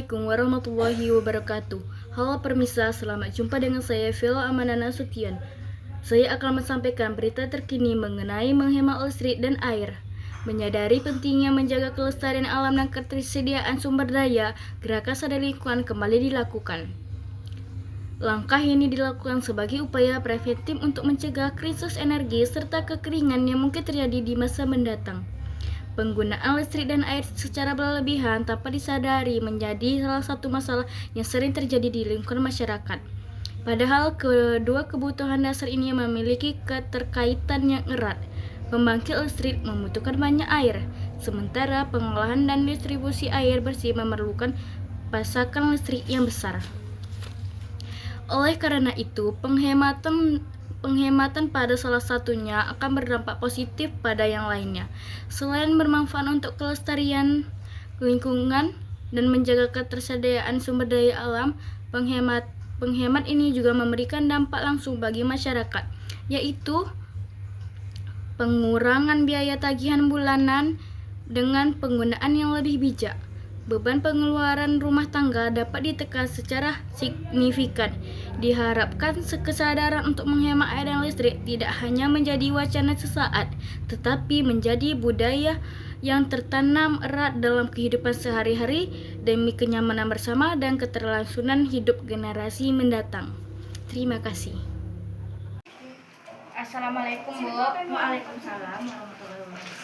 Assalamualaikum warahmatullahi wabarakatuh. Halo permisa, selamat jumpa dengan saya Vela Amanana Sution. Saya akan menyampaikan berita terkini mengenai menghemat listrik dan air. Menyadari pentingnya menjaga kelestarian alam dan ketersediaan sumber daya, gerakan sadar lingkungan kembali dilakukan. Langkah ini dilakukan sebagai upaya preventif untuk mencegah krisis energi serta kekeringan yang mungkin terjadi di masa mendatang. Penggunaan listrik dan air secara berlebihan tanpa disadari menjadi salah satu masalah yang sering terjadi di lingkungan masyarakat. Padahal kedua kebutuhan dasar ini memiliki keterkaitan yang erat. Pembangkit listrik membutuhkan banyak air, sementara pengolahan dan distribusi air bersih memerlukan pasokan listrik yang besar. Oleh karena itu, penghematan pada salah satunya akan berdampak positif pada yang lainnya. Selain bermanfaat untuk kelestarian lingkungan dan menjaga ketersediaan sumber daya alam, penghemat ini juga memberikan dampak langsung bagi masyarakat, yaitu pengurangan biaya tagihan bulanan dengan penggunaan yang lebih bijak. Beban pengeluaran rumah tangga dapat ditekan secara signifikan. Diharapkan kesadaran untuk menghemat air dan listrik tidak hanya menjadi wacana sesaat, tetapi menjadi budaya yang tertanam erat dalam kehidupan sehari-hari demi kenyamanan bersama dan keterlangsungan hidup generasi mendatang. Terima kasih. Assalamualaikum, Bu. Waalaikumsalam warahmatullahi wabarakatuh.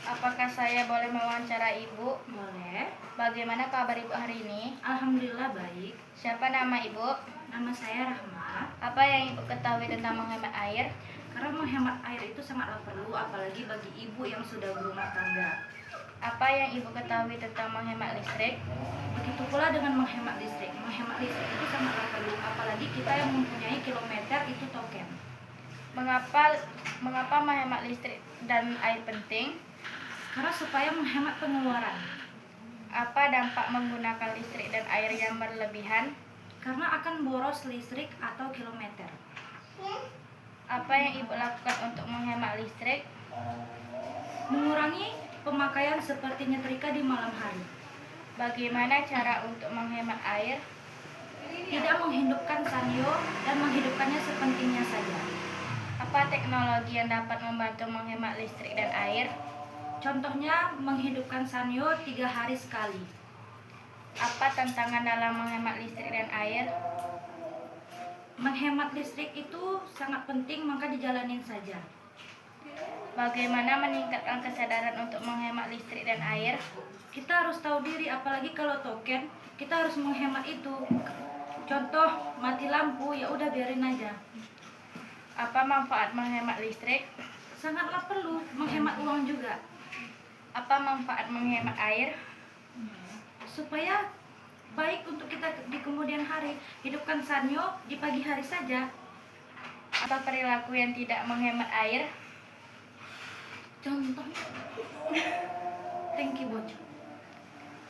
Apakah saya boleh mewawancara Ibu? Boleh. Bagaimana kabar Ibu hari ini? Alhamdulillah baik. Siapa nama Ibu? Nama saya Rahma. Apa yang Ibu ketahui tentang menghemat air? Karena menghemat air itu sangatlah perlu, apalagi bagi ibu yang sudah berumah tangga. Apa yang Ibu ketahui tentang menghemat listrik? Begitu pula dengan menghemat listrik. Menghemat listrik itu sangatlah perlu, apalagi kita yang mempunyai kilometer itu token. Mengapa menghemat listrik dan air penting? Karena supaya menghemat pengeluaran. Apa dampak menggunakan listrik dan air yang berlebihan? Karena akan boros listrik atau kilometer. Apa yang Ibu lakukan untuk menghemat listrik? Mengurangi pemakaian seperti nyetrika di malam hari. Bagaimana cara untuk menghemat air? Tidak menghidupkan sanyo dan menghidupkannya sepentingnya saja. Apa teknologi yang dapat membantu menghemat listrik dan air? Contohnya menghidupkan sanyo 3 hari sekali. Apa tantangan dalam menghemat listrik dan air? Menghemat listrik itu sangat penting, maka dijalanin saja. Bagaimana meningkatkan kesadaran untuk menghemat listrik dan air? Kita harus tahu diri, apalagi kalau token, kita harus menghemat itu. Contoh, mati lampu, ya udah biarin aja. Apa manfaat menghemat listrik? Sangatlah perlu, menghemat uang juga. Apa manfaat menghemat air? Supaya baik untuk kita di kemudian hari. Hidupkan sanyo di pagi hari saja. Apa perilaku yang tidak menghemat air? Contohnya, thank you, Boj.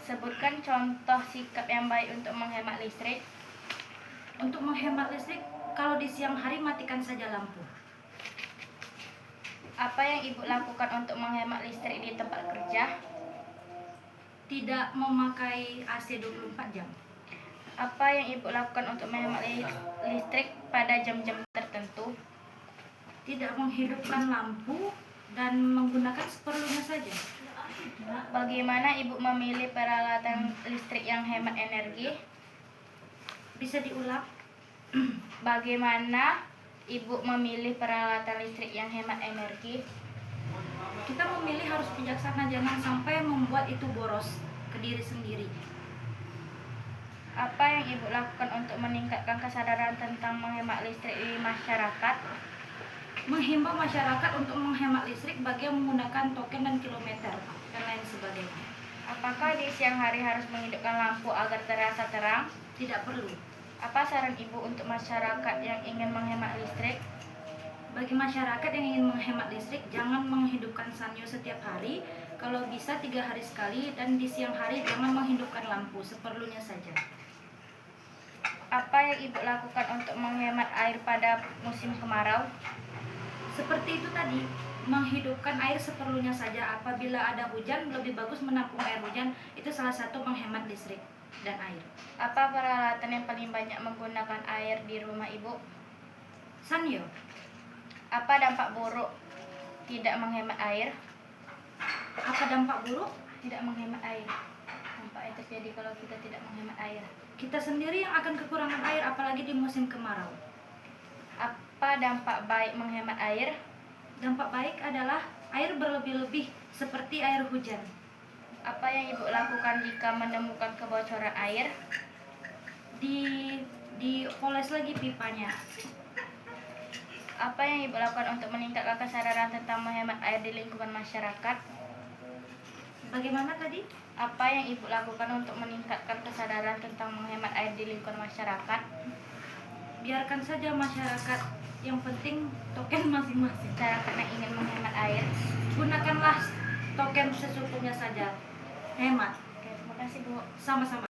Sebutkan contoh sikap yang baik untuk menghemat listrik. Untuk menghemat listrik, kalau di siang hari matikan saja lampu. Apa yang Ibu lakukan untuk menghemat listrik di tempat kerja? Tidak memakai AC 24 jam. Apa yang Ibu lakukan untuk menghemat listrik pada jam-jam tertentu? Tidak menghidupkan lampu dan menggunakan seperlunya saja. Bagaimana Ibu memilih peralatan listrik yang hemat energi? Bisa diulang? Bagaimana Ibu memilih peralatan listrik yang hemat energi? Kita memilih harus bijaksana, jangan sampai membuat itu boros ke diri sendiri. Apa yang Ibu lakukan untuk meningkatkan kesadaran tentang menghemat listrik di masyarakat? Menghimbau masyarakat untuk menghemat listrik bagi yang menggunakan token dan kilometer dan lain sebagainya. Apakah di siang hari harus menghidupkan lampu agar terasa terang? Tidak perlu. Apa saran Ibu untuk masyarakat yang ingin menghemat listrik? Bagi masyarakat yang ingin menghemat listrik, jangan menghidupkan sanyo setiap hari. Kalau bisa 3 hari sekali, dan di siang hari jangan menghidupkan lampu, seperlunya saja. Apa yang Ibu lakukan untuk menghemat air pada musim kemarau? Seperti itu tadi, menghidupkan air seperlunya saja. Apabila ada hujan, lebih bagus menampung air hujan. Itu salah satu menghemat listrik. dan air. Apa peralatan yang paling banyak menggunakan air di rumah Ibu? Sanyo. Apa dampak buruk tidak menghemat air? Apa dampak buruk? Tidak menghemat air. Dampak yang terjadi kalau kita tidak menghemat air. Kita sendiri yang akan kekurangan air, apalagi di musim kemarau. Apa dampak baik menghemat air? Dampak baik adalah air berlebih-lebih seperti air hujan. Apa yang Ibu lakukan jika menemukan kebocoran air? Dipoles lagi pipanya. Apa yang Ibu lakukan untuk meningkatkan kesadaran tentang menghemat air di lingkungan masyarakat? Bagaimana tadi? Apa yang Ibu lakukan untuk meningkatkan kesadaran tentang menghemat air di lingkungan masyarakat? Biarkan saja masyarakat, yang penting token masing-masing. Masyarakat yang ingin menghemat air. Gunakanlah token secukupnya saja. Hemat. Oke, terima kasih Bu. Sama-sama.